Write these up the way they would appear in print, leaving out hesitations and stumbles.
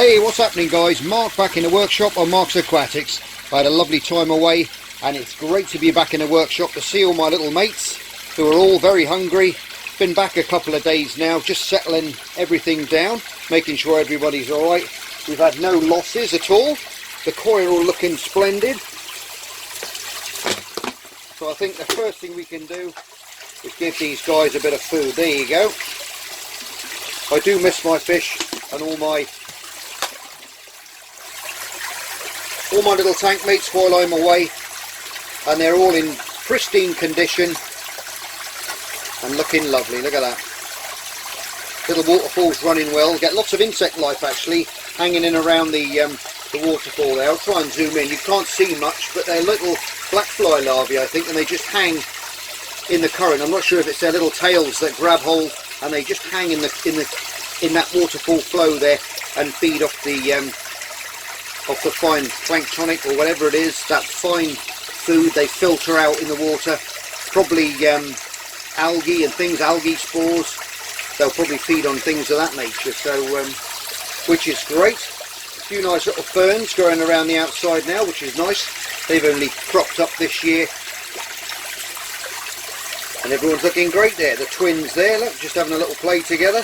Hey, what's happening guys? Mark back in the workshop on Mark's Aquatics. I had a lovely time away and it's great to be back in the workshop to see all my little mates who are all very hungry. Been back a couple of days now, just settling everything down, making sure everybody's alright. We've had no losses at all. The koi are all looking splendid. So I think the first thing we can do is give these guys a bit of food. There you go. I do miss my fish and all my little tank mates while I'm away, and they're all in pristine condition and looking lovely. Look at that. Little waterfalls running well. Get lots of insect life actually hanging in around the waterfall there. I'll try and zoom in. You can't see much, but they're little black fly larvae I think, and they just hang in the current. I'm not sure if it's their little tails that grab hold and they just hang in that waterfall flow there and feed off the fine planktonic or whatever it is, that fine food they filter out in the water. Probably algae and things, algae spores. They'll probably feed on things of that nature, so which is great. A few nice little ferns growing around the outside now, which is nice. They've only cropped up this year. And everyone's looking great there. The twins there, look, just having a little play together.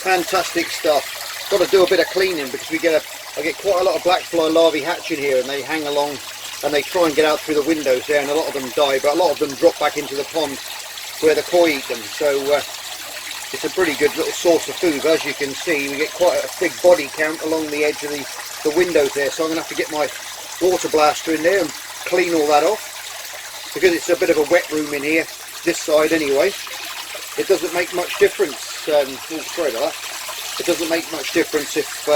Fantastic stuff. Got to do a bit of cleaning because I get quite a lot of black fly larvae hatching here, and they hang along and they try and get out through the windows there, and a lot of them die, but a lot of them drop back into the pond where the koi eat them. So it's a pretty good little source of food. But as you can see, we get quite a big body count along the edge of the windows there, so I'm going to have to get my water blaster in there and clean all that off, because it's a bit of a wet room in here, this side anyway. It doesn't make much difference. Oh, sorry about that. It doesn't make much difference if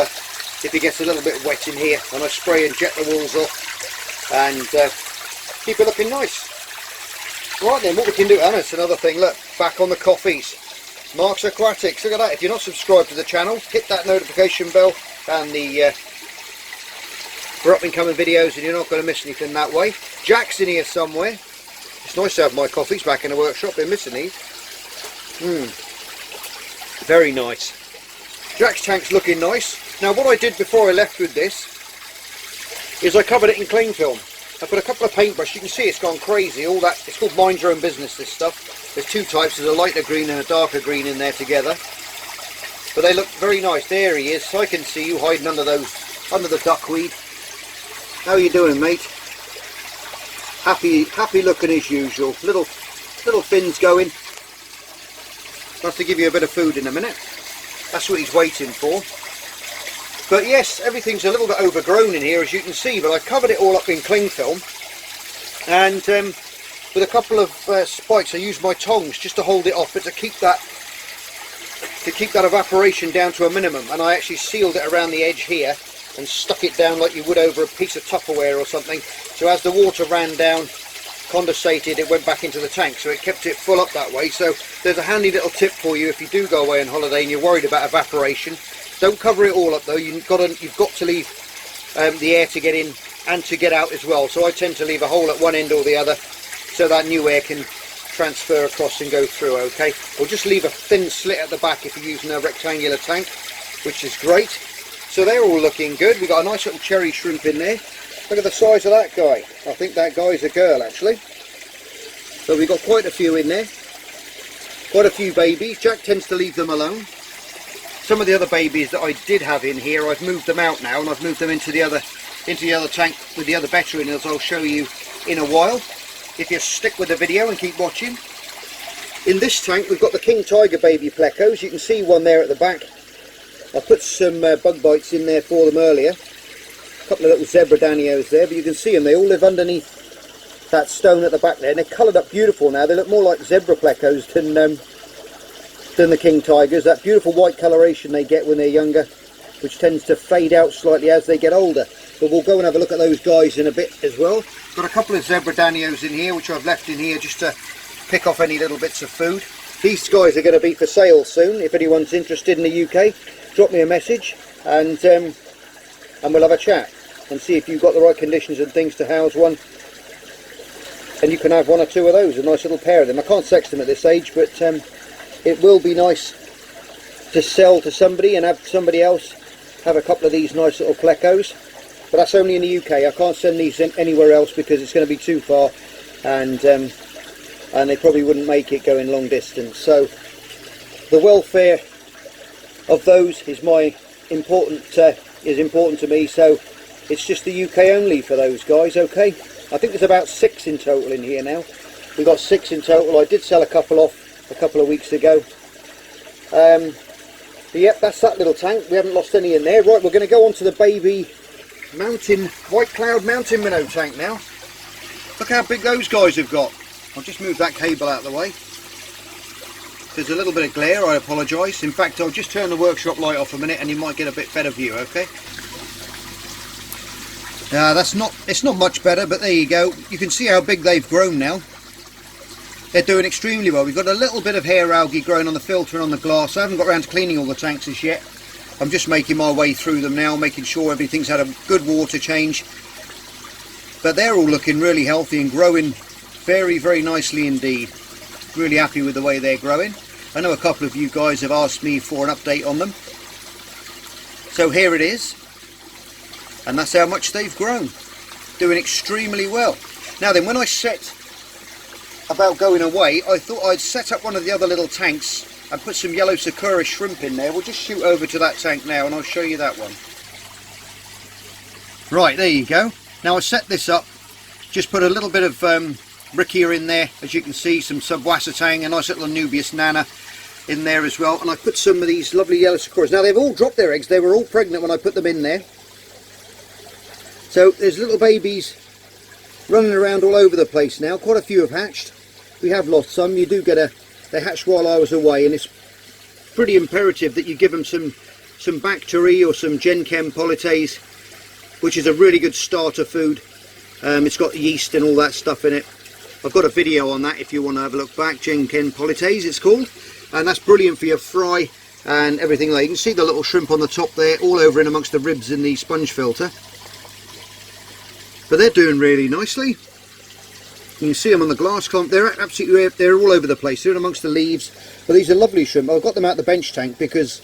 it gets a little bit wet in here, and I spray and jet the walls off and keep it looking nice. Right then, what we can do, and it's another thing, look, back on the coffees. Mark's Aquatics, look at that. If you're not subscribed to the channel, hit that notification bell and for up and coming videos, and you're not going to miss anything that way. Jack's in here somewhere. It's nice to have my coffees back in the workshop. They're missing these. Very nice. Jack's tank's looking nice. Now what I did before I left with this is I covered it in cling film. I put a couple of paintbrushes. You can see it's gone crazy. All that, it's called mind your own business, this stuff. There's two types. There's a lighter green and a darker green in there together. But they look very nice. There he is. So I can see you hiding under the duckweed. How are you doing, mate? Happy looking as usual. Little fins going. I'll have to give you a bit of food in a minute. That's what he's waiting for. But yes, everything's a little bit overgrown in here, as you can see, but I covered it all up in cling film, and with a couple of spikes I used my tongs just to hold it off, but to keep that evaporation down to a minimum. And I actually sealed it around the edge here and stuck it down like you would over a piece of Tupperware or something, so as the water ran down, condensated, it went back into the tank, so it kept it full up that way. So there's a handy little tip for you if you do go away on holiday and you're worried about evaporation. Don't cover it all up though. You've got to leave the air to get in and to get out as well. So I tend to leave a hole at one end or the other so that new air can transfer across and go through, okay? Or just leave a thin slit at the back if you're using a rectangular tank, which is great. So they're all looking good. We've got a nice little cherry shrimp in there. Look at the size of that guy. I think that guy's a girl actually. So we've got quite a few in there. Quite a few babies. Jack tends to leave them alone. Some of the other babies that I did have in here, I've moved them out now, and I've moved them into the other tank with the other Betta in, as I'll show you in a while, if you stick with the video and keep watching. In this tank we've got the king tiger baby plecos. You can see one there at the back. I put some bug bites in there for them earlier. A couple of little zebra danios there, but you can see them. They all live underneath that stone at the back there, and they're coloured up beautiful now. They look more like zebra plecos than the king tigers. That beautiful white coloration they get when they're younger, which tends to fade out slightly as they get older. But we'll go and have a look at those guys in a bit as well. Got a couple of zebra danios in here, which I've left in here just to pick off any little bits of food. These guys are going to be for sale soon. If anyone's interested in the UK, drop me a message and we'll have a chat and see if you've got the right conditions and things to house one. And you can have one or two of those, a nice little pair of them. I can't sex them at this age, but it will be nice to sell to somebody and have somebody else have a couple of these nice little plecos. But that's only in the UK. I can't send these anywhere else because it's going to be too far, and they probably wouldn't make it going long distance. So the welfare of those is important to me. So it's just the UK only for those guys. Okay, I think there's about 6 in total in here now. We've got 6 in total. I did sell a couple off a couple of weeks ago. But yep, that's that little tank. We haven't lost any in there. Right, we're going to go on to the baby white cloud mountain minnow tank now. Look how big those guys have got. I'll just move that cable out of the way. There's a little bit of glare, I apologise. In fact, I'll just turn the workshop light off a minute and you might get a bit better view, okay? It's not much better, but there you go. You can see how big they've grown now. They're doing extremely well. We've got a little bit of hair algae growing on the filter and on the glass. I haven't got around to cleaning all the tanks as yet. I'm just making my way through them now, making sure everything's had a good water change. But they're all looking really healthy and growing very, very nicely indeed. Really happy with the way they're growing. I know a couple of you guys have asked me for an update on them. So here it is. And that's how much they've grown. Doing extremely well. Now then, when I set about going away, I thought I'd set up one of the other little tanks and put some yellow sakura shrimp in there. We'll just shoot over to that tank now and I'll show you that one. Right, there you go. Now I set this up, just put a little bit of Rickia in there, as you can see, some subwasatang, a nice little Anubias nana in there as well, and I put some of these lovely yellow sakuras. Now they've all dropped their eggs, they were all pregnant when I put them in there. So there's little babies running around all over the place now. Quite a few have hatched. We have lost some. You do get they hatched while I was away, and it's pretty imperative that you give them some Bacteria or some Genchem Polytes, which is a really good starter food. It's got yeast and all that stuff in it. I've got a video on that if you want to have a look back. Genchem Polytes it's called, and that's brilliant for your fry and everything like. You can see the little shrimp on the top there, all over in amongst the ribs in the sponge filter. But they're doing really nicely. You can see them on the glass column. They're absolutely, they're all over the place. They're in amongst the leaves. But these are lovely shrimp. I've got them out the bench tank because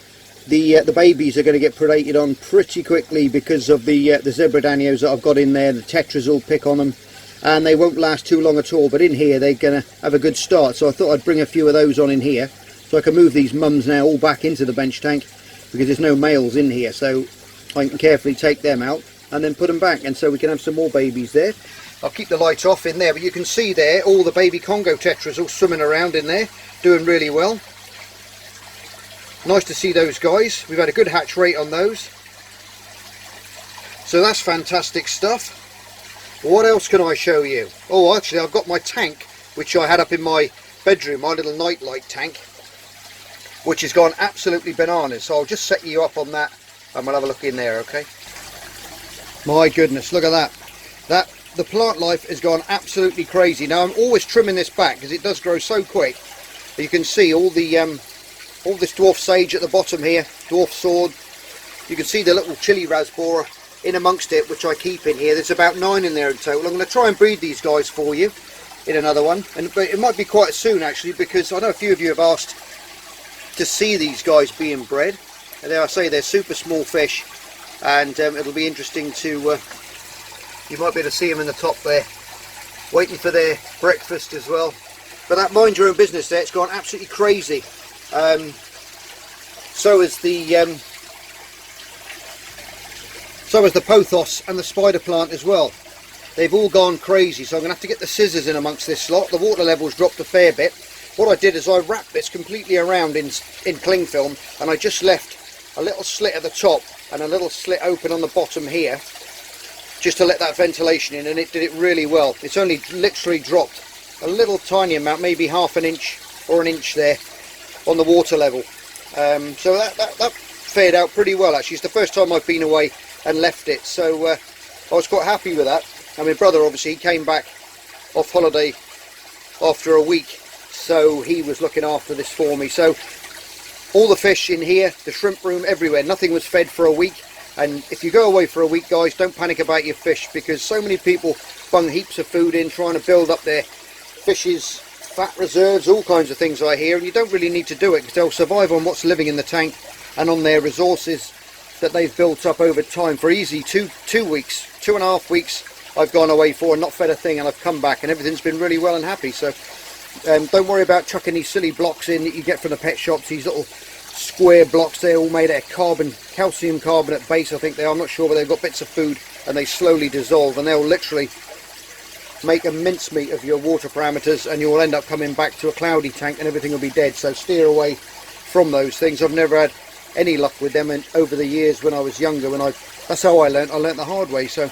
the babies are going to get predated on pretty quickly because of the zebradanios that I've got in there. The tetras will pick on them, and they won't last too long at all. But in here, they're going to have a good start. So I thought I'd bring a few of those on in here, so I can move these mums now all back into the bench tank because there's no males in here. So I can carefully take them out and then put them back, and so we can have some more babies there. I'll keep the light off in there, but you can see there all the baby Congo tetras all swimming around in there, doing really well. Nice to see those guys. We've had a good hatch rate on those. So that's fantastic stuff. What else can I show you? Oh, actually I've got my tank, which I had up in my bedroom, my little nightlight tank, which has gone absolutely bananas. So I'll just set you up on that and we'll have a look in there, okay? My goodness, look at that. The plant life has gone absolutely crazy. Now I'm always trimming this back because it does grow so quick. You can see all this dwarf sage at the bottom here, dwarf sword. You can see the little chili raspberry in amongst it, which I keep in here. There's about 9 in there in total. I'm going to try and breed these guys for you in another one, but it might be quite soon actually, because I know a few of you have asked to see these guys being bred. And there I say they're super small fish, and it'll be interesting to. You might be able to see them in the top there, waiting for their breakfast as well. But that mind your own business there, it's gone absolutely crazy. So is the pothos and the spider plant as well. They've all gone crazy, so I'm going to have to get the scissors in amongst this lot. The water level's dropped a fair bit. What I did is I wrapped this completely around in cling film, and I just left a little slit at the top and a little slit open on the bottom here, just to let that ventilation in, and it did it really well. It's only literally dropped a little tiny amount, maybe half an inch or an inch there on the water level. So that fared out pretty well actually. It's the first time I've been away and left it, so I was quite happy with that. And my brother obviously, he came back off holiday after a week, so he was looking after this for me. So all the fish in here, the shrimp room, everywhere, nothing was fed for a week. And if you go away for a week, guys, don't panic about your fish, because so many people bung heaps of food in trying to build up their fish's fat reserves, all kinds of things I hear, and you don't really need to do it because they'll survive on what's living in the tank and on their resources that they've built up over time. For easy 2 weeks, 2.5 weeks I've gone away for and not fed a thing, and I've come back and everything's been really well and happy. So don't worry about chucking these silly blocks in that you get from the pet shops, these little square blocks. They're all made out of calcium carbonate base, I think they are, I'm not sure, but they've got bits of food and they slowly dissolve, and they'll literally make a mincemeat of your water parameters, and you'll end up coming back to a cloudy tank and everything will be dead. So steer away from those things. I've never had any luck with them, and over the years when I was younger, that's how I learnt the hard way. So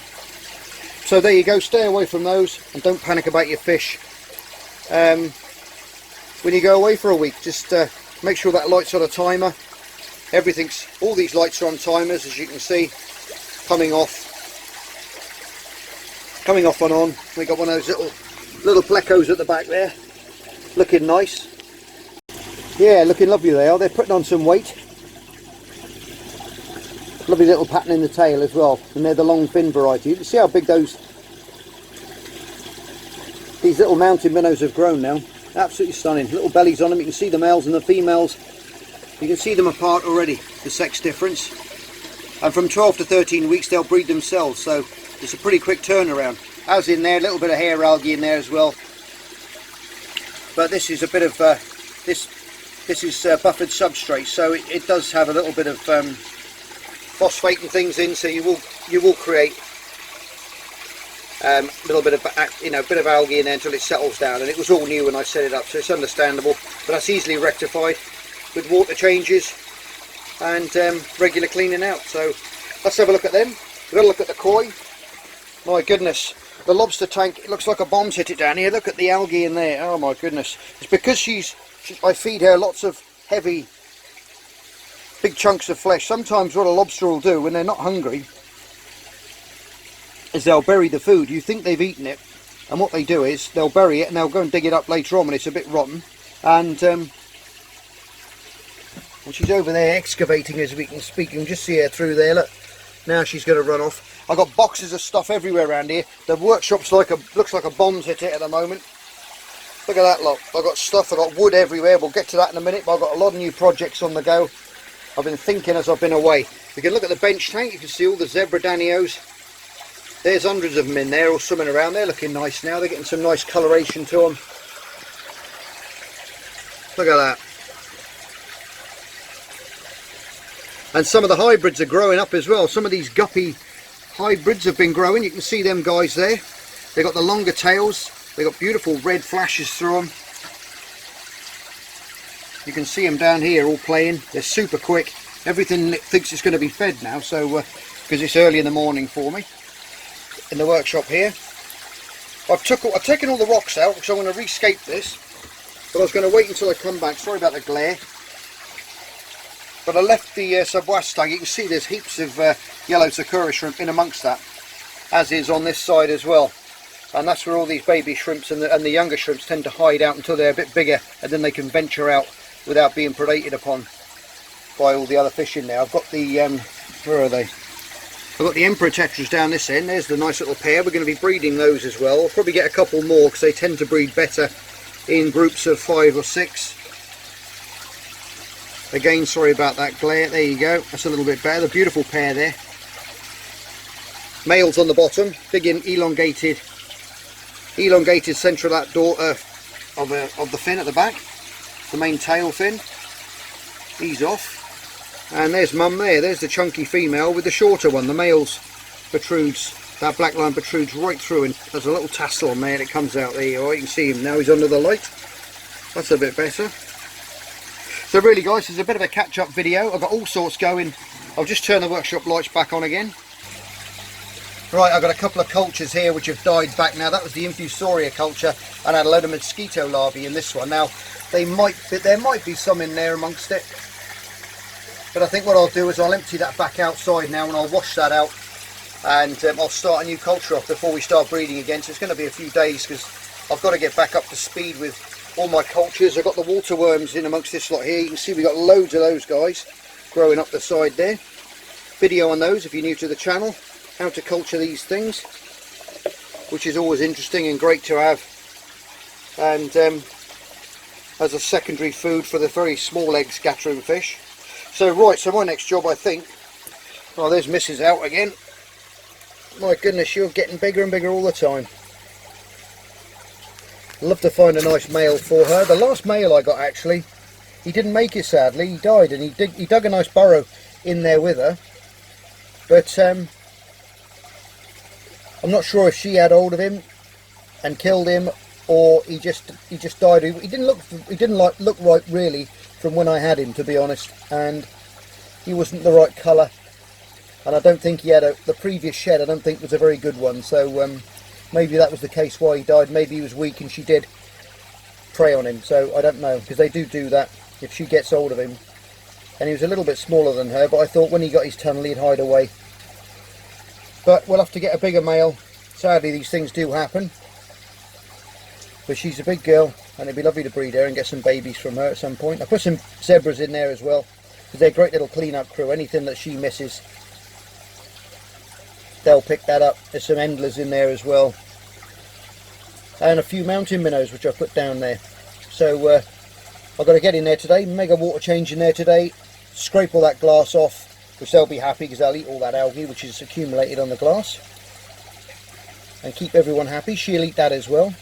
there you go, stay away from those and don't panic about your fish. When you go away for a week, just make sure that light's on a timer. All these lights are on timers, as you can see, coming off and on. We got one of those little plecos at the back there, looking nice. Yeah, looking lovely they are. They're putting on some weight. Lovely little pattern in the tail as well, and they're the long fin variety. You can see how big these little mountain minnows have grown now. Absolutely stunning. Little bellies on them. You can see the males and the females. You can see them apart already, the sex difference. And from 12 to 13 weeks they'll breed themselves, so it's a pretty quick turnaround. As in there, a little bit of hair algae in there as well. But this is a bit of this is buffered substrate, so it does have a little bit of phosphate and things in, so you will create a little bit of bit of algae in there until it settles down. And it was all new when I set it up, so it's understandable. But that's easily rectified with water changes and regular cleaning out. So let's have a look at them. We've got to look at the koi. My goodness, the lobster tank, it looks like a bomb's hit it down here. Look at the algae in there. Oh my goodness. It's because I feed her lots of heavy, big chunks of flesh. Sometimes what a lobster will do when they're not hungry is they'll bury the food. You think they've eaten it, and what they do is they'll bury it and they'll go and dig it up later on when it's a bit rotten. And she's over there excavating as we can speak. You can just see her through there. Look, now she's going to run off. I've got boxes of stuff everywhere around here. The workshop's looks like a bomb's hit it at the moment. Look at that lot. I've got stuff, I've got wood everywhere. We'll get to that in a minute, but I've got a lot of new projects on the go. I've been thinking as I've been away. You can look at the bench tank, you can see all the zebra danios. There's hundreds of them in there all swimming around. They're looking nice now. They're getting some nice coloration to them. Look at that. And some of the hybrids are growing up as well. Some of these guppy hybrids have been growing. You can see them guys there. They've got the longer tails. They've got beautiful red flashes through them. You can see them down here all playing. They're super quick. Everything thinks it's going to be fed now, so because it's early in the morning for me in the workshop here. I've taken all the rocks out because I want to rescape this, but I was going to wait until I come back. Sorry about the glare. But I left the subwash tank. You can see there's heaps of yellow sakura shrimp in amongst that, as is on this side as well. And that's where all these baby shrimps and the younger shrimps tend to hide out until they're a bit bigger, and then they can venture out without being predated upon by all the other fish in there. I've got the where are they? I've got the emperor tetras down this end. There's the nice little pair. We're going to be breeding those as well. I'll probably get a couple more because they tend to breed better in groups of 5 or 6. Again, sorry about that glare. There you go. That's a little bit better. The beautiful pair there. Males on the bottom. Big elongated centre of that door of the fin at the back. The main tail fin. He's off. And there's mum there. There's the chunky female with the shorter one. The male's protrudes. That black line protrudes right through, and there's a little tassel on there and it comes out there. You can see him now. He's under the light. That's a bit better. So really guys, there's a bit of a catch-up video. I've got all sorts going. I'll just turn the workshop lights back on again. Right, I've got a couple of cultures here which have died back now. That was the infusoria culture, and I had a load of mosquito larvae in this one. Now, there might be some in there amongst it, but I think what I'll do is I'll empty that back outside now and I'll wash that out, and I'll start a new culture off before we start breeding again. So it's going to be a few days because I've got to get back up to speed with all my cultures. I've got the water worms in amongst this lot here. You can see we've got loads of those guys growing up the side there. Video on those if you're new to the channel, how to culture these things, which is always interesting and great to have. And as a secondary food for the very small egg scattering fish. So right, so my next job, I think, oh, there's Mrs. out again. My goodness, you're getting bigger and bigger all the time. Love to find a nice male for her. The last male I got, actually, he didn't make it, sadly. He died, and he dug a nice burrow in there with her. But I'm not sure if she had hold of him and killed him, or he just died. He didn't look right really from when I had him, to be honest, and he wasn't the right colour. And I don't think he had the previous shed, I don't think was a very good one, so maybe that was the case why he died. Maybe he was weak and she did prey on him, so I don't know, because they do that if she gets hold of him. And he was a little bit smaller than her, but I thought when he got his tunnel he'd hide away. But we'll have to get a bigger male. Sadly, these things do happen, but she's a big girl and it'd be lovely to breed her and get some babies from her at some point. I put some zebras in there as well, because they're a great little clean-up crew. Anything that she misses, they'll pick that up. There's some endlers in there as well, and a few mountain minnows which I put down there. So I've got to get in there today, mega water change in there today, scrape all that glass off, which they'll be happy because they'll eat all that algae which is accumulated on the glass, and keep everyone happy. She'll eat that as well.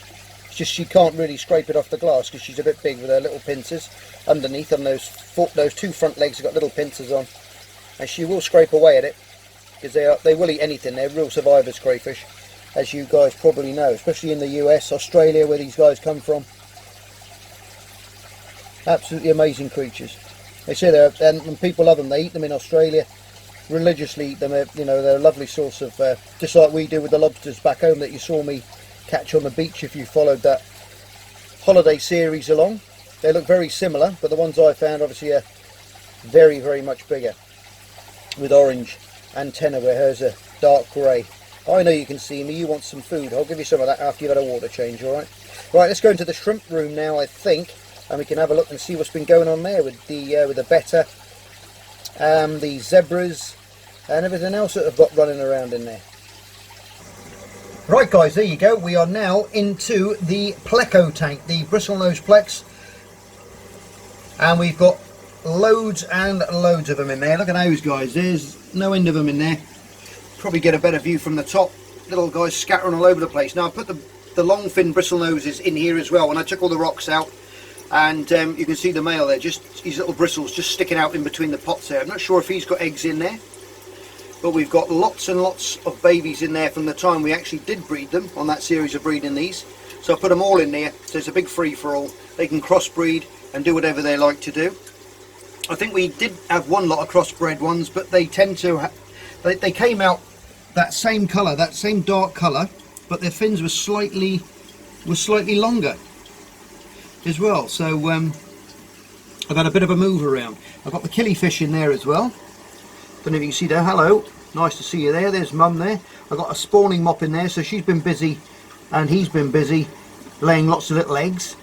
It's just she can't really scrape it off the glass because she's a bit big with her little pincers underneath, and those two front legs have got little pincers on, and she will scrape away at it because they will eat anything. They're real survivors, crayfish, as you guys probably know, especially in the US, Australia, where these guys come from. Absolutely amazing creatures. They say and people love them. They eat them in Australia, religiously eat them. You know, they're a lovely source of, just like we do with the lobsters back home that you saw me catch on the beach if you followed that holiday series along. They look very similar, but the ones I found obviously are very, very much bigger, with orange antenna where hers are dark grey. I know you can see me. You want some food. I'll give you some of that after you've had a water change, alright? Right, let's go into the shrimp room now, I think, and we can have a look and see what's been going on there with the Betta, the zebras, and everything else that I've got running around in there. Right guys, there you go. We are now into the pleco tank, the Bristlenose plex, and we've got loads and loads of them in there. Look at those guys, there's no end of them in there. Probably get a better view from the top. Little guys scattering all over the place. Now I put the long fin bristlenoses in here as well when I took all the rocks out, and you can see the male there, just his little bristles just sticking out in between the pots there. I'm not sure if he's got eggs in there, but we've got lots and lots of babies in there from the time we actually did breed them on that series of breeding these. So I put them all in there, so it's a big free-for-all. They can crossbreed and do whatever they like to do. I think we did have one lot of crossbred ones, but they tend to they came out that same colour, that same dark colour, but their fins were slightly longer as well. So I've had a bit of a move around. I've got the killifish in there as well. Don't know if you can see there. Hello, nice to see you there. There's Mum there. I've got a spawning mop in there, so she's been busy and he's been busy laying lots of little eggs.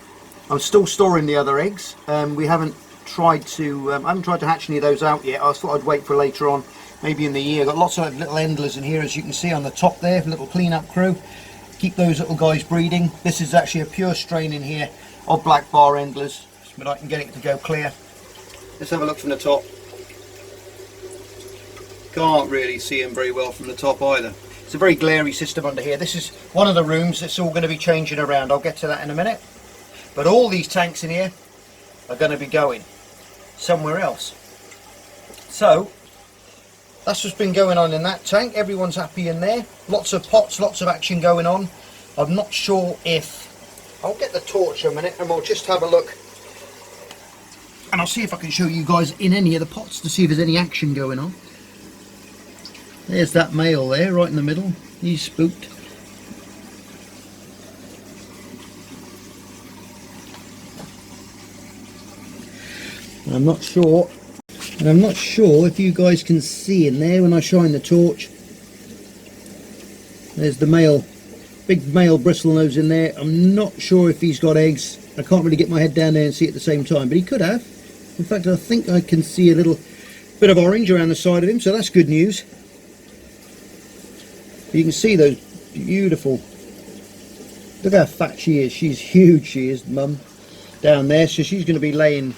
I'm still storing the other eggs. We haven't tried to I haven't tried to hatch any of those out yet. I thought I'd wait for later on, maybe in the year. I've got lots of little endlers in here, as you can see on the top there, little clean-up crew. Keep those little guys breeding. This is actually a pure strain in here of black bar endlers, but I can get it to go clear. Let's have a look from the top. Can't really see them very well from the top either. It's a very glary system under here. This is one of the rooms that's all going to be changing around. I'll get to that in a minute. But all these tanks in here are going to be going somewhere else. So that's what's been going on in that tank. Everyone's happy in there. Lots of pots, lots of action going on. I'm not sure if... I'll get the torch a minute and we'll just have a look. And I'll see if I can show you guys in any of the pots to see if there's any action going on. There's that male there, right in the middle. He's spooked. I'm not sure, and I'm not sure if you guys can see in there when I shine the torch. There's the male, big male bristlenose in there. I'm not sure if he's got eggs. I can't really get my head down there and see at the same time, but he could have. In fact, I think I can see a little bit of orange around the side of him, so that's good news. You can see those beautiful, look how fat she is. She's huge, she is, Mum. down there, so she's going to be laying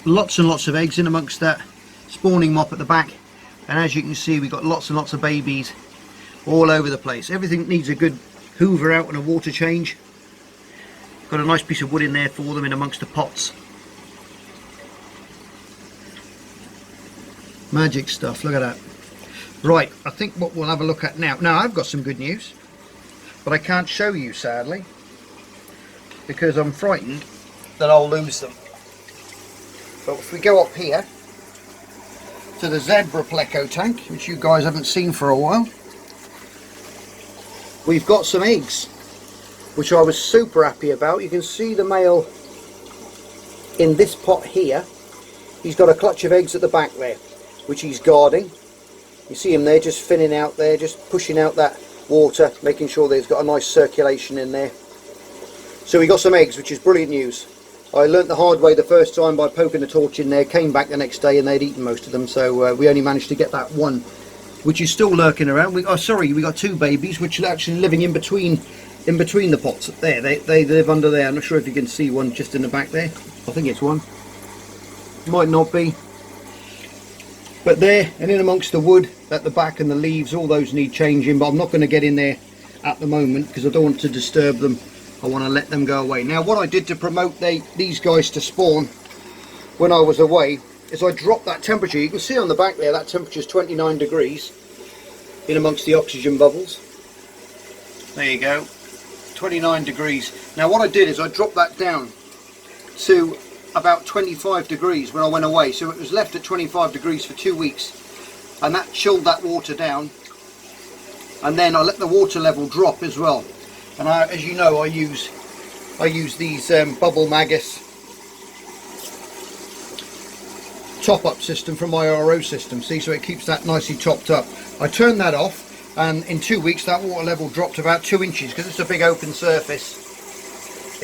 lots and lots of eggs in amongst that spawning mop at the back. And as you can see, we've got lots and lots of babies all over the place. Everything needs a good hoover out and a water change. Got a nice piece of wood in there for them in amongst the pots. Magic stuff, look at that. Right, I think what we'll have a look at now. Now I've got some good news, but I can't show you sadly, because I'm frightened that I'll lose them. But if we go up here to the zebra pleco tank, which you guys haven't seen for a while, we've got some eggs, which I was super happy about. You can see the male in this pot here. He's got a clutch of eggs at the back there, which he's guarding. You see him there just finning out there, just pushing out that water, making sure there's got a nice circulation in there. So we got some eggs, which is brilliant news. I learnt the hard way the first time by poking a torch in there, came back the next day and they'd eaten most of them, so we only managed to get that one, which is still lurking around. We got two babies which are actually living in between the pots there. They live under there. I'm not sure if you can see one just in the back there. I think it's one, might not be, but there, and in amongst the wood at the back and the leaves, all those need changing, but I'm not going to get in there at the moment because I don't want to disturb them. I want to let them go away. Now what I did to promote these guys to spawn when I was away is I dropped that temperature. You can see on the back there that temperature is 29 degrees in amongst the oxygen bubbles. There you go, 29 degrees. Now what I did is I dropped that down to about 25 degrees when I went away, so it was left at 25 degrees for 2 weeks, and that chilled that water down, and then I let the water level drop as well. And as you know, I use these bubble magus top-up system from my RO system, see, so it keeps that nicely topped up. I turned that off, and in 2 weeks that water level dropped about 2 inches, because it's a big open surface.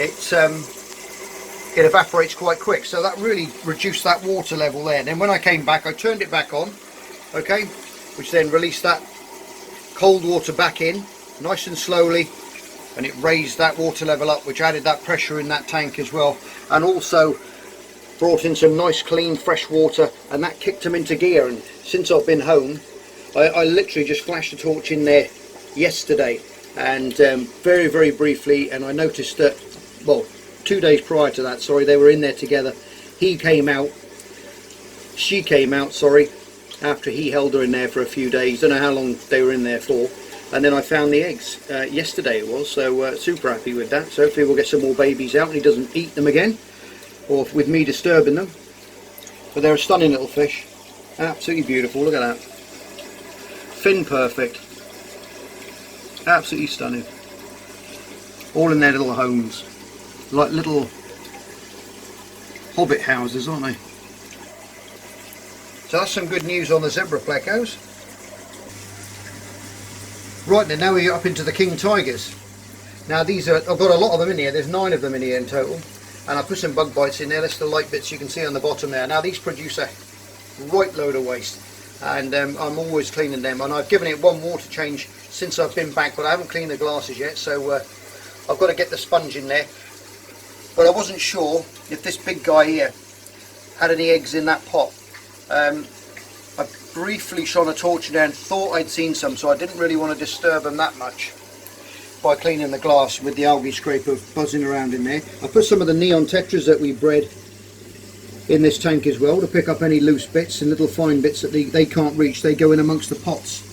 It evaporates quite quick, so that really reduced that water level there. Then when I came back, I turned it back on, okay, which then released that cold water back in nice and slowly, and it raised that water level up, which added that pressure in that tank as well, and also brought in some nice clean fresh water, and that kicked them into gear. And since I've been home, I literally just flashed a torch in there yesterday, and very, very briefly, and I noticed that, well, 2 days prior to that, sorry, they were in there together. She came out, sorry, after he held her in there for a few days. Don't know how long they were in there for. And then I found the eggs yesterday it was, so super happy with that. So hopefully we'll get some more babies out and he doesn't eat them again, or with me disturbing them. But they're a stunning little fish, absolutely beautiful. Look at that, fin perfect, absolutely stunning, all in their little homes, like little hobbit houses, aren't they? So that's some good news on the zebra plecos. Right then, now we're up into the king tigers. Now these are, I've got a lot of them in here, there's 9 of them in here in total, and I put some bug bites in there. That's the light bits you can see on the bottom there. Now these produce a right load of waste, and I'm always cleaning them, and I've given it one water change since I've been back, but I haven't cleaned the glasses yet, so I've got to get the sponge in there. But I wasn't sure if this big guy here had any eggs in that pot. I briefly shone a torch in there and thought I'd seen some, so I didn't really want to disturb them that much by cleaning the glass with the algae scraper buzzing around in there. I put some of the neon tetras that we bred in this tank as well to pick up any loose bits and little fine bits that they can't reach. They go in amongst the pots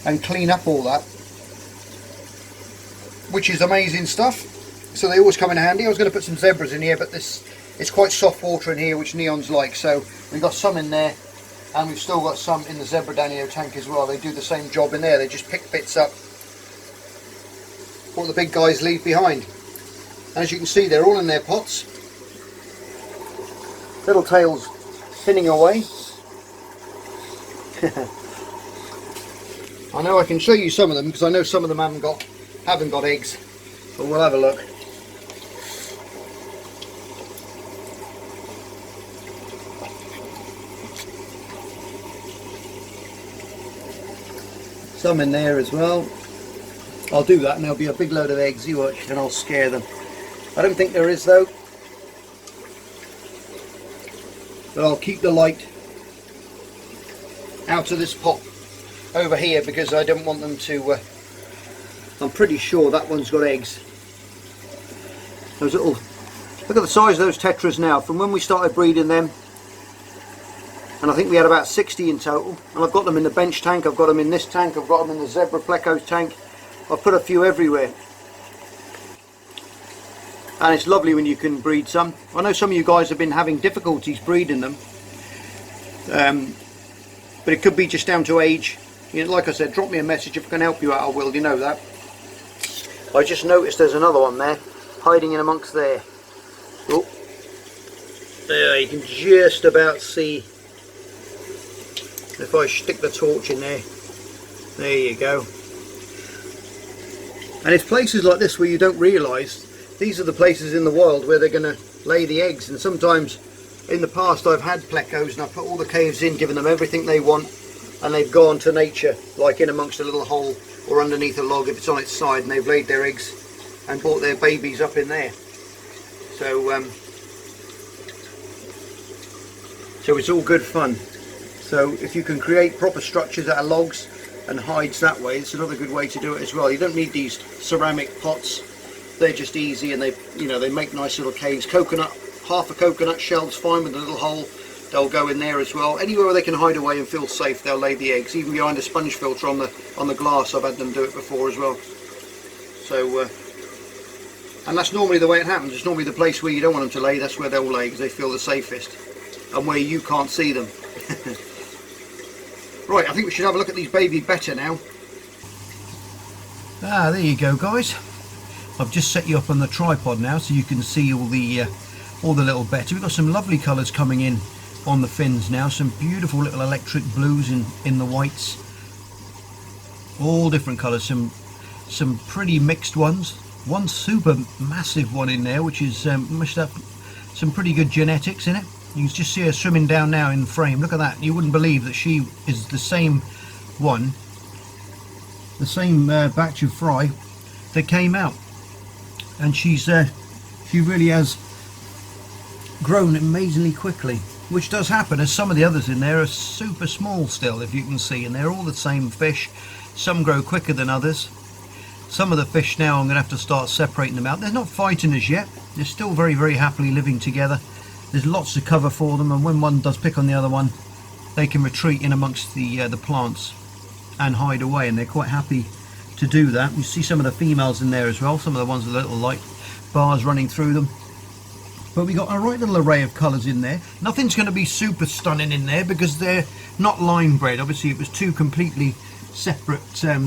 and clean up all that, which is amazing stuff. So they always come in handy. I was going to put some zebras in here, but it's quite soft water in here, which neons like, so we've got some in there, and we've still got some in the zebra danio tank as well. They do the same job in there. They just pick bits up what the big guys leave behind. As you can see, they're all in their pots, little tails spinning away. I know I can show you some of them, because I know some of them haven't got eggs, but we'll have a look. Some in there as well. I'll do that and there'll be a big load of eggs, you watch, and I'll scare them. I don't think there is though, but I'll keep the light out of this pot over here because I don't want them to, I'm pretty sure that one's got eggs. Those little, look at the size of those tetras now from when we started breeding them, and I think we had about 60 in total, and I've got them in the bench tank, I've got them in this tank, I've got them in the zebra plecos tank, I've put a few everywhere. And it's lovely when you can breed some. I know some of you guys have been having difficulties breeding them, but it could be just down to age. You know, like I said, drop me a message if I can help you out, I will, you know that. I just noticed there's another one there, hiding in amongst there. Oh, there, you can just about see, if I stick the torch in there, there you go. And it's places like this where you don't realise, these are the places in the wild where they're going to lay the eggs. And sometimes in the past I've had plecos and I've put all the caves in, given them everything they want, and they've gone to nature, like in amongst a little hole or underneath a log if it's on its side, and they've laid their eggs and brought their babies up in there. So so it's all good fun. So if you can create proper structures out of logs and hides that way, it's another good way to do it as well. You don't need these ceramic pots, they're just easy, and they, you know, they make nice little caves. Coconut, half a coconut shell's fine with a little hole, they'll go in there as well. Anywhere where they can hide away and feel safe, they'll lay the eggs. Even behind a sponge filter on the glass, I've had them do it before as well. So and that's normally the way it happens. It's normally the place where you don't want them to lay, that's where they'll lay, because they feel the safest and where you can't see them. Right, I think we should have a look at these baby Betta now. Ah, there you go, guys. I've just set you up on the tripod now so you can see all the little Betta. We've got some lovely colours coming in on the fins now. Some beautiful little electric blues in the whites. All different colours. Some pretty mixed ones. One super massive one in there, which is must have some pretty good genetics in it. You can just see her swimming down now in the frame. Look at that. You wouldn't believe that she is the same one, the same batch of fry that came out. And she really has grown amazingly quickly, which does happen, as some of the others in there are super small still, if you can see, and they're all the same fish. Some grow quicker than others. Some of the fish now I'm going to have to start separating them out. They're not fighting as yet, they're still very, very happily living together. There's lots of cover for them, and when one does pick on the other one, they can retreat in amongst the plants and hide away, and they're quite happy to do that. You see some of the females in there as well, some of the ones with little light bars running through them. But we got a right little array of colours in there. Nothing's going to be super stunning in there because they're not line bred. Obviously it was two completely separate, I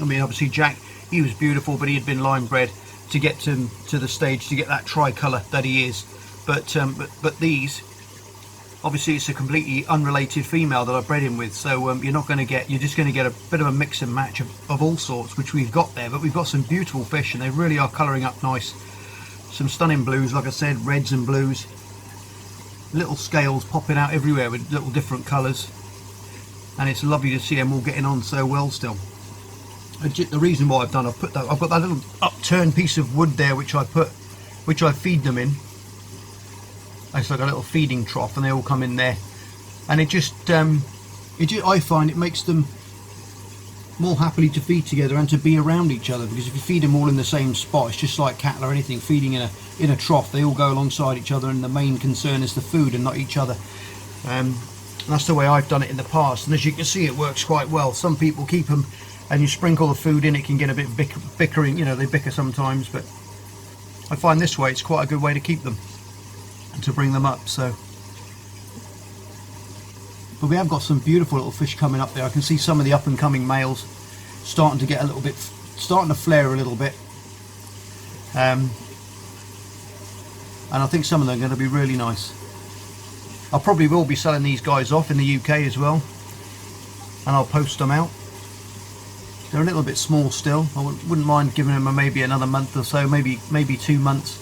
mean obviously Jack, he was beautiful, but he had been line bred to get to the stage to get that tricolour that he is. But these, obviously it's a completely unrelated female that I've bred him with, so you're just going to get a bit of a mix and match of all sorts, which we've got there. But we've got some beautiful fish, and they really are colouring up nice. Some stunning blues, like I said, reds and blues. Little scales popping out everywhere with little different colours, and it's lovely to see them all getting on so well still. The reason why I've got that little upturned piece of wood there, which I feed them in. It's like a little feeding trough, and they all come in there, and I find it makes them more happily to feed together and to be around each other, because if you feed them all in the same spot, it's just like cattle or anything, feeding in a trough, they all go alongside each other, and the main concern is the food and not each other. That's the way I've done it in the past, and as you can see, it works quite well. Some people keep them and you sprinkle the food in, it can get a bit bickering, you know, they bicker sometimes, but I find this way it's quite a good way to keep them and to bring them up. So, but we have got some beautiful little fish coming up there. I can see some of the up and coming males starting to get a little bit, starting to flare a little bit, and I think some of them are going to be really nice. I probably will be selling these guys off in the UK as well, and I'll post them out. They're a little bit small still. I wouldn't mind giving them maybe another month or so, maybe 2 months,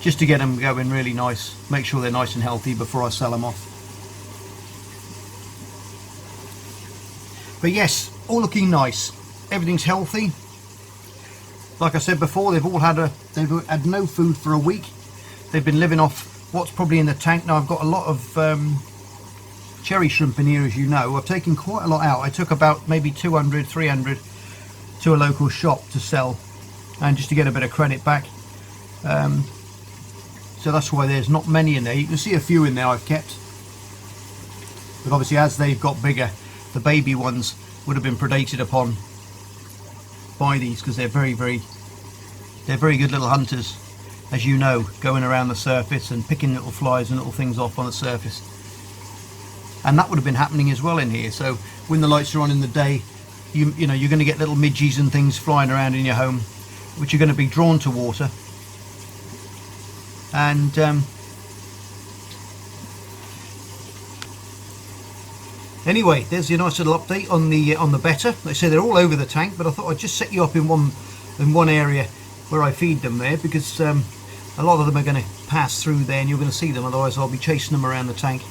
just to get them going really nice, make sure they're nice and healthy before I sell them off. But yes, all looking nice, everything's healthy. Like I said before, they've all had They've had no food for a week. They've been living off what's probably in the tank. Now I've got a lot of cherry shrimp in here, as you know. I've taken quite a lot out. I took about maybe 200, 300 to a local shop to sell, and just to get a bit of credit back. So that's why there's not many in there. You can see a few in there I've kept, but obviously as they've got bigger, the baby ones would have been predated upon by these, because they're very good little hunters, as you know, going around the surface and picking little flies and little things off on the surface. And that would have been happening as well in here. So when the lights are on in the day, you know, you're going to get little midges and things flying around in your home, which are going to be drawn to water. And anyway, there's your nice little update on the Betta. They say they're all over the tank, but I thought I'd just set you up in one area where I feed them there, because a lot of them are going to pass through there and you're going to see them, otherwise I'll be chasing them around the tank.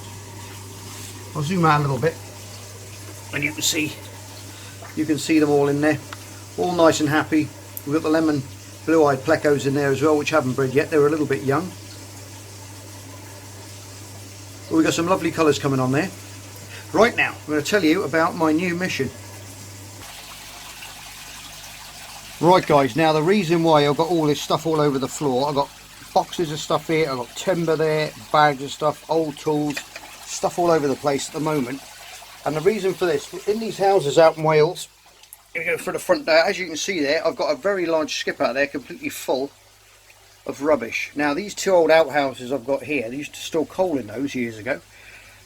I'll zoom out a little bit and you can see them all in there, all nice and happy. We've got the lemon blue-eyed plecos in there as well, which haven't bred yet. They're a little bit young. But we've got some lovely colours coming on there. Right now, I'm going to tell you about my new mission. Right guys, now the reason why I've got all this stuff all over the floor, I've got boxes of stuff here, I've got timber there, bags of stuff, old tools, stuff all over the place at the moment. And the reason for this, in these houses out in Wales, you go for the front there, as you can see there, I've got a very large skip out there completely full of rubbish. Now these two old outhouses I've got here, they used to store coal in those years ago,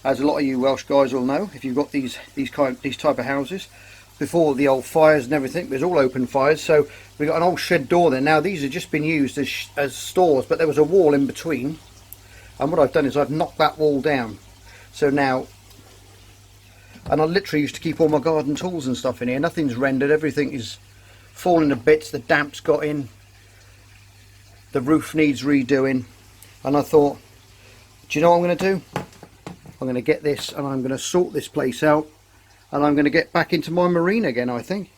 as a lot of you Welsh guys will know if you've got these type of houses. Before the old fires and everything, there's all open fires, so we've got an old shed door there. Now these have just been used as stores, but there was a wall in between, and what I've done is I've knocked that wall down. So now, and I literally used to keep all my garden tools and stuff in here. Nothing's rendered, everything is falling to bits, the damp's got in, the roof needs redoing, and I thought, do you know what I'm going to do? I'm going to get this and I'm going to sort this place out, and I'm going to get back into my marine again. I think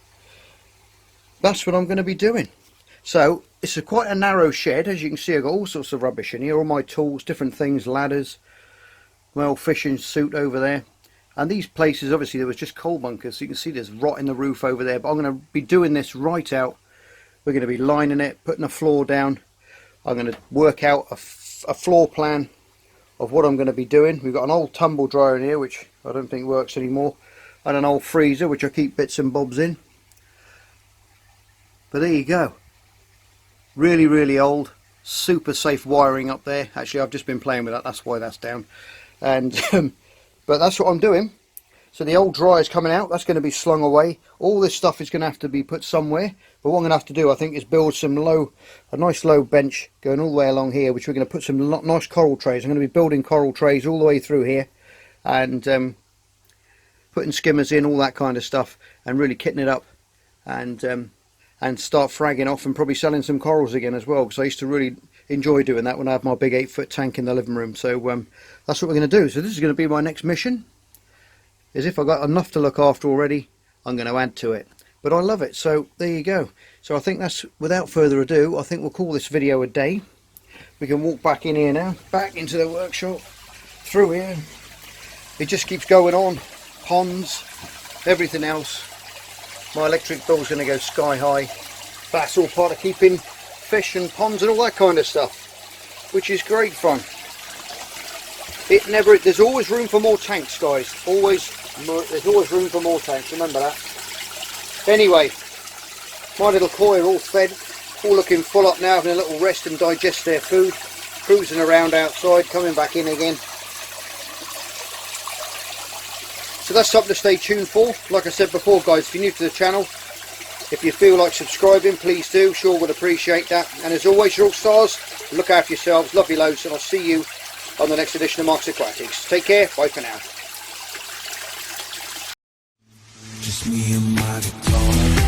that's what I'm going to be doing. So it's quite a narrow shed, as you can see. I've got all sorts of rubbish in here, all my tools, different things, ladders, my old fishing suit over there. And these places, obviously there was just coal bunkers, so you can see there's rot in the roof over there, but I'm going to be doing this right out. We're going to be lining it, putting a floor down. I'm going to work out a floor plan of what I'm going to be doing. We've got an old tumble dryer in here, which I don't think works anymore, and an old freezer, which I keep bits and bobs in. But there you go. Really old, super safe wiring up there. Actually, I've just been playing with that, that's why that's down. And but that's what I'm doing. So the old dryer's coming out, that's going to be slung away. All this stuff is going to have to be put somewhere, but what I'm going to have to do, I think, is build a nice low bench going all the way along here, which we're going to put some nice coral trays. I'm going to be building coral trays all the way through here, and putting skimmers in, all that kind of stuff, and really kitting it up, and start fragging off and probably selling some corals again as well, because I used to really enjoy doing that when I had my big 8-foot tank in the living room. So that's what we're going to do. So this is going to be my next mission. Is if I've got enough to look after already, I'm going to add to it. But I love it, so there you go. So I think that's, without further ado, I think we'll call this video a day. We can walk back in here now, back into the workshop, through here. It just keeps going on. Ponds, everything else. My electric bill's going to go sky high. That's all part of keeping fish and ponds and all that kind of stuff, which is great fun. There's always room for more tanks, guys. There's always room for more tanks, remember that. Anyway, my little koi are all fed, all looking full up now, having a little rest and digest their food, cruising around outside, coming back in again. So that's something to stay tuned for. Like I said before, guys, if you're new to the channel, if you feel like subscribing, please do. Sure would appreciate that. And as always, you're all stars. Look after yourselves. Love you loads, and I'll see you on the next edition of Mark's Aquatics. Take care. Bye for now. Just me and my guitar.